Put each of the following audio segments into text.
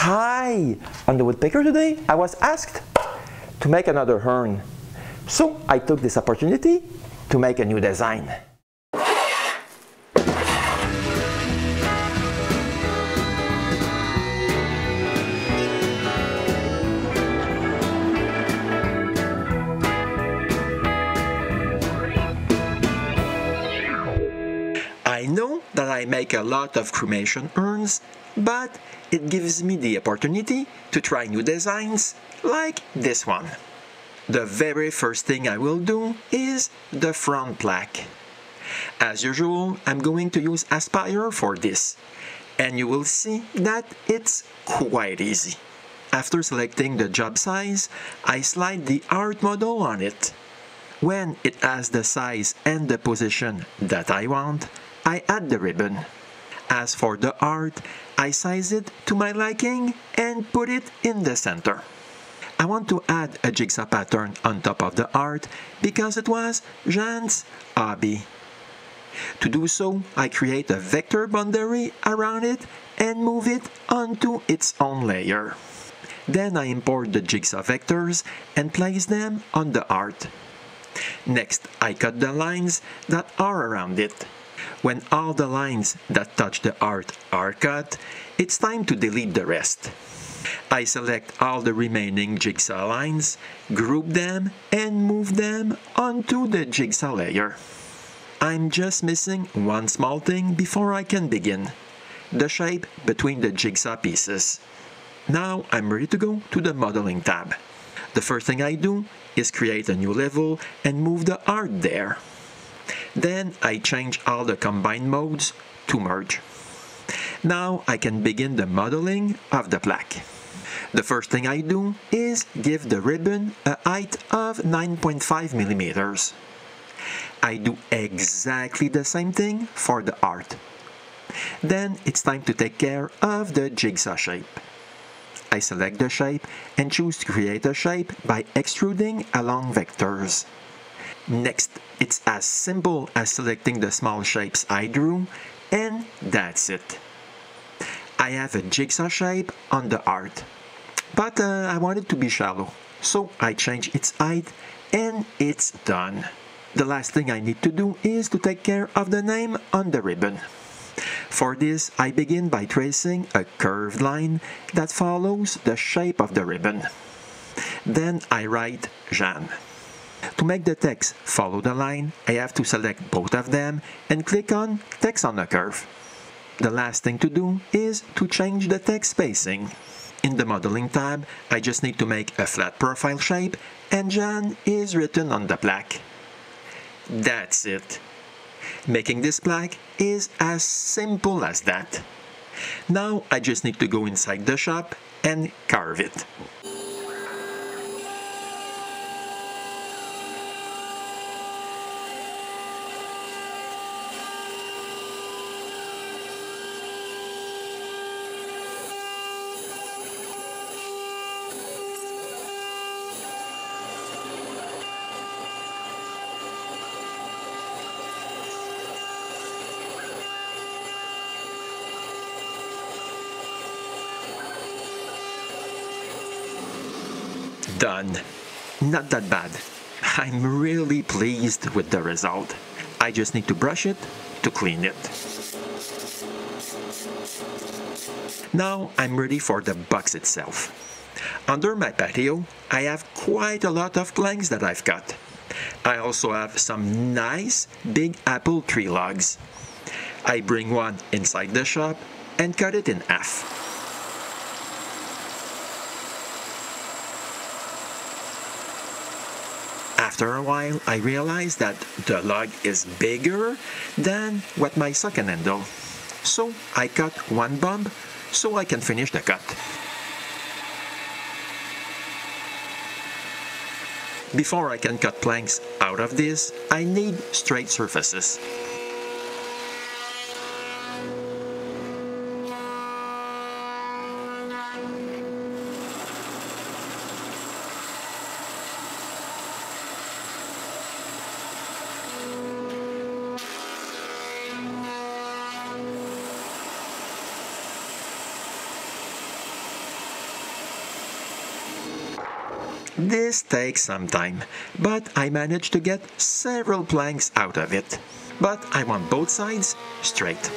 Hi! On the Woodpecker today, I was asked to make another urn. So I took this opportunity to make a new design. I know that I make a lot of cremation urns, but it gives me the opportunity to try new designs like this one. The very first thing I will do is the front plaque. As usual, I'm going to use Aspire for this, and you will see that it's quite easy. After selecting the job size, I slide the art model on it. When it has the size and the position that I want, I add the ribbon. As for the art, I size it to my liking and put it in the center. I want to add a jigsaw pattern on top of the art because it was Jean's hobby. To do so, I create a vector boundary around it and move it onto its own layer. Then I import the jigsaw vectors and place them on the art. Next, I cut the lines that are around it. When all the lines that touch the art are cut, it's time to delete the rest. I select all the remaining jigsaw lines, group them, and move them onto the jigsaw layer. I'm just missing one small thing before I can begin: the shape between the jigsaw pieces. Now I'm ready to go to the Modeling tab. The first thing I do is create a new level and move the art there. Then I change all the combine modes to merge. Now I can begin the modeling of the plaque. The first thing I do is give the ribbon a height of 9.5 millimeters. I do exactly the same thing for the art. Then it's time to take care of the jigsaw shape. I select the shape and choose to create a shape by extruding along vectors. Next, it's as simple as selecting the small shapes I drew, and that's it. I have a jigsaw shape on the art, but I want it to be shallow, so I change its height and it's done. The last thing I need to do is to take care of the name on the ribbon. For this, I begin by tracing a curved line that follows the shape of the ribbon. Then I write Jean. To make the text follow the line, I have to select both of them and click on Text on a Curve. The last thing to do is to change the text spacing. In the Modeling tab, I just need to make a flat profile shape and Jean is written on the plaque. That's it. Making this plaque is as simple as that. Now I just need to go inside the shop and carve it. Done. Not that bad. I'm really pleased with the result. I just need to brush it to clean it. Now I'm ready for the box itself. Under my patio, I have quite a lot of planks that I've cut. I also have some nice big apple tree logs. I bring one inside the shop and cut it in half. After a while, I realized that the log is bigger than what my saw can handle. So I cut one bump so I can finish the cut. Before I can cut planks out of this, I need straight surfaces. This takes some time, but I managed to get several planks out of it. But I want both sides straight.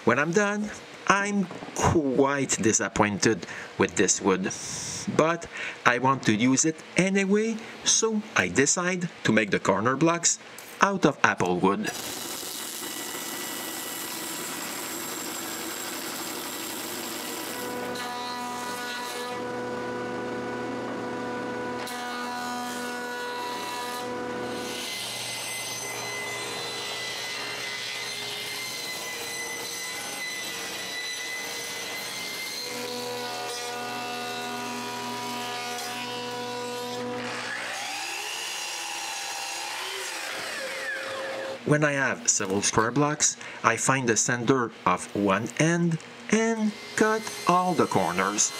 When I'm done, I'm quite disappointed with this wood, but I want to use it anyway, so I decide to make the corner blocks out of apple wood. When I have several square blocks, I find the center of one end and cut all the corners.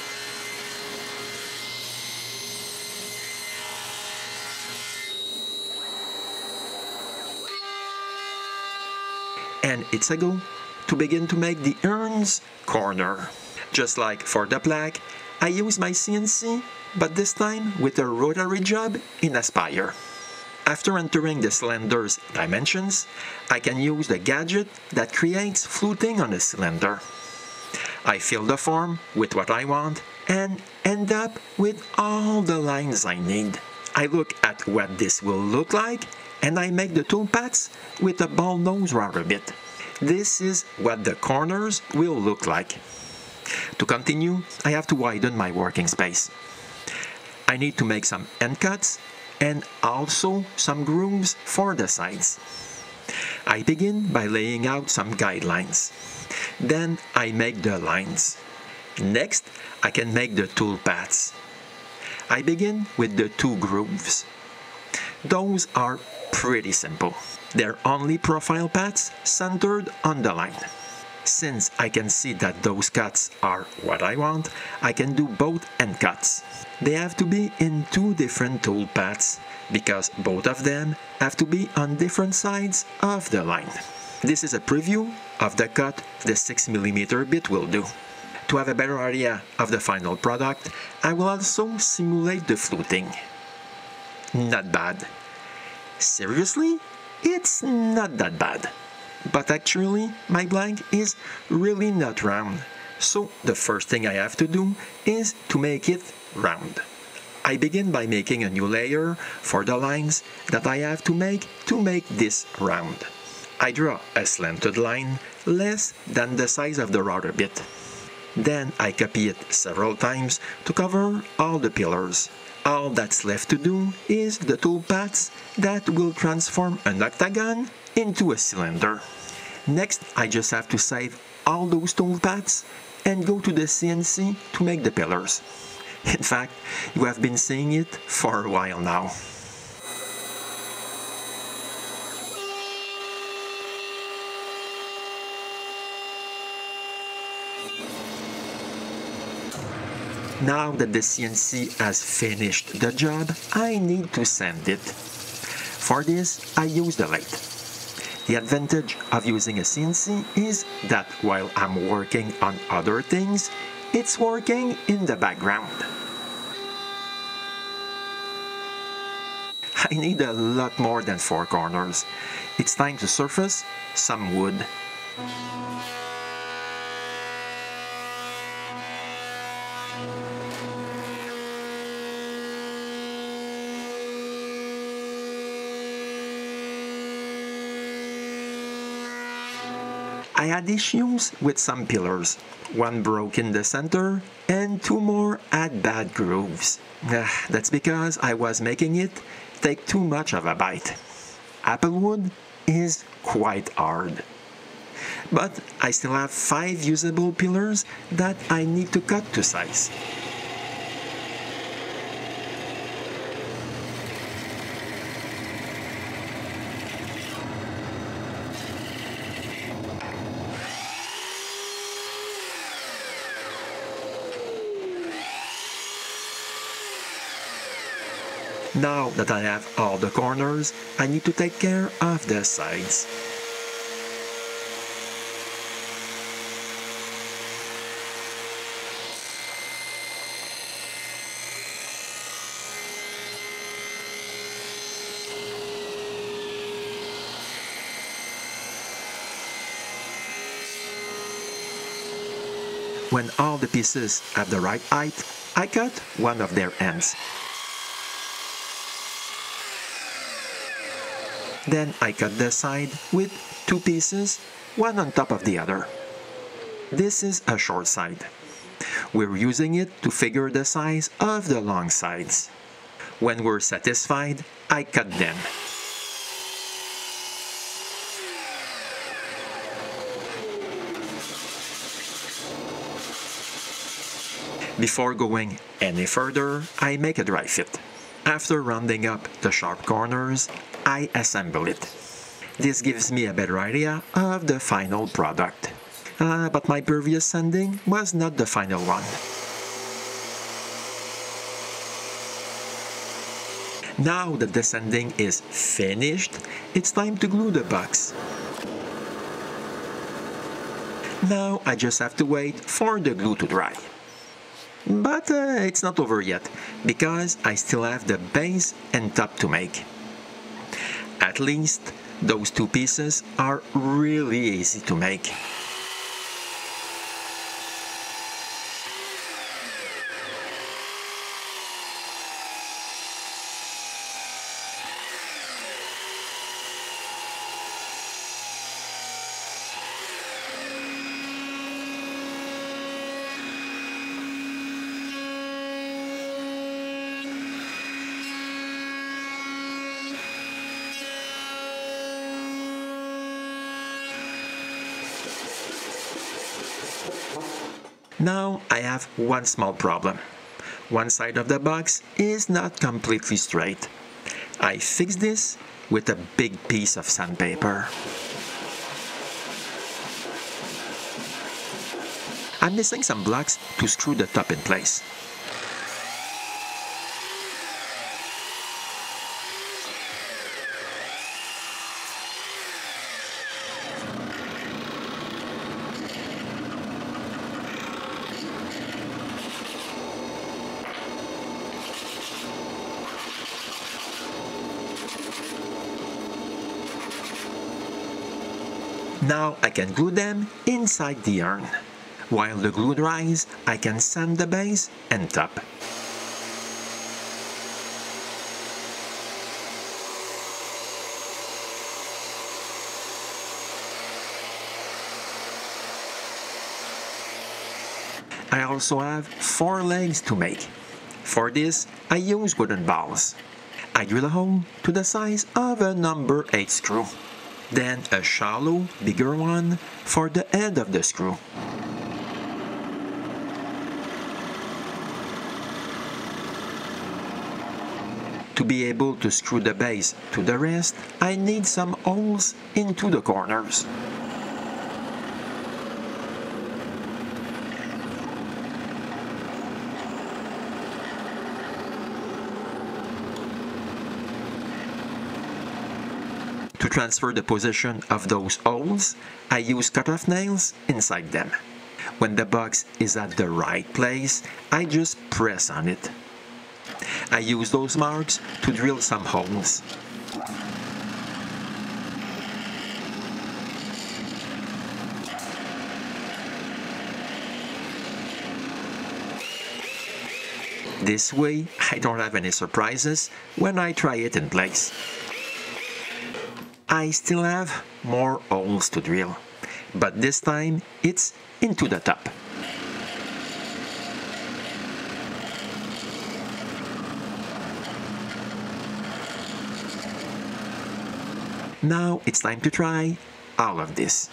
And it's a go to begin to make the urn's corner. Just like for the plaque, I use my CNC, but this time with a rotary job in a spire. After entering the cylinder's dimensions, I can use the gadget that creates fluting on the cylinder. I fill the form with what I want and end up with all the lines I need. I look at what this will look like and I make the tool paths with a ball nose router bit. This is what the corners will look like. To continue, I have to widen my working space. I need to make some end cuts and also some grooves for the sides. I begin by laying out some guidelines. Then I make the lines. Next, I can make the tool paths. I begin with the two grooves. Those are pretty simple. They're only profile paths centered on the line. Since I can see that those cuts are what I want, I can do both end cuts. They have to be in two different tool paths because both of them have to be on different sides of the line. This is a preview of the cut the 6mm bit will do. To have a better idea of the final product, I will also simulate the fluting. Not bad. Seriously? It's not that bad. But actually, my blank is really not round. So the first thing I have to do is to make it round. I begin by making a new layer for the lines that I have to make this round. I draw a slanted line less than the size of the router bit. Then I copy it several times to cover all the pillars. All that's left to do is the tool paths that will transform an octagon into a cylinder. Next, I just have to save all those tool paths and go to the CNC to make the pillars. In fact, you have been seeing it for a while now. Now that the CNC has finished the job, I need to sand it. For this, I use the lathe. The advantage of using a CNC is that while I'm working on other things, it's working in the background. I need a lot more than 4 corners. It's time to surface some wood. I had issues with some pillars. One broke in the center and 2 more had bad grooves. That's because I was making it take too much of a bite. Applewood is quite hard. But I still have 5 usable pillars that I need to cut to size. Now that I have all the corners, I need to take care of the sides. When all the pieces have the right height, I cut one of their ends. Then I cut the side with two pieces, one on top of the other. This is a short side. We're using it to figure the size of the long sides. When we're satisfied, I cut them. Before going any further, I make a dry fit. After rounding up the sharp corners, I assemble it. This gives me a better idea of the final product. But my previous sanding was not the final one. Now that the sanding is finished, it's time to glue the box. Now I just have to wait for the glue to dry. But it's not over yet, because I still have the base and top to make. At least, those two pieces are really easy to make. Now I have one small problem. One side of the box is not completely straight. I fix this with a big piece of sandpaper. I'm missing some blocks to screw the top in place. Now I can glue them inside the urn. While the glue dries, I can sand the base and top. I also have 4 legs to make. For this, I use wooden balls. I drill a hole to the size of a number 8 screw. Then a shallow, bigger one for the head of the screw. To be able to screw the base to the rest, I need some holes into the corners. To transfer the position of those holes, I use cut-off nails inside them. When the box is at the right place, I just press on it. I use those marks to drill some holes. This way, I don't have any surprises when I try it in place. I still have more holes to drill, but this time it's into the top. Now it's time to try all of this.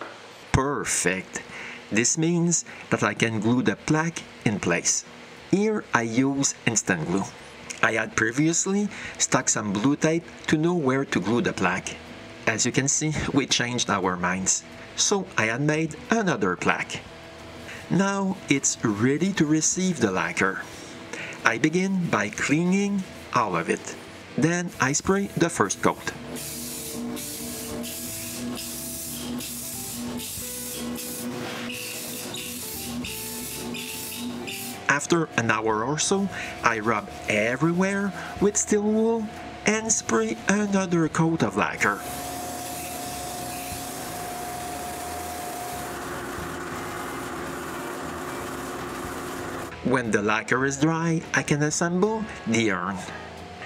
Perfect! This means that I can glue the plaque in place. Here I use instant glue. I had previously stuck some blue tape to know where to glue the plaque. As you can see, we changed our minds, so I had made another plaque. Now it's ready to receive the lacquer. I begin by cleaning all of it. Then I spray the first coat. After an hour or so, I rub everywhere with steel wool and spray another coat of lacquer. When the lacquer is dry, I can assemble the urn.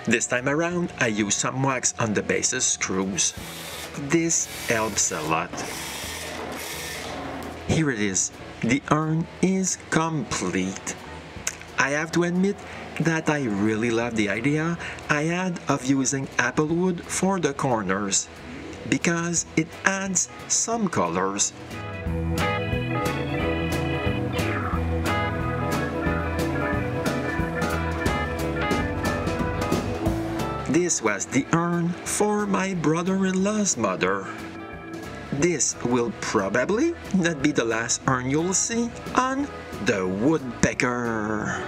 This time around, I use some wax on the base's screws. This helps a lot. Here it is. The urn is complete. I have to admit that I really love the idea I had of using apple wood for the corners because it adds some colors. This was the urn for my brother-in-law's mother. This will probably not be the last urn you'll see on the Woodpecker.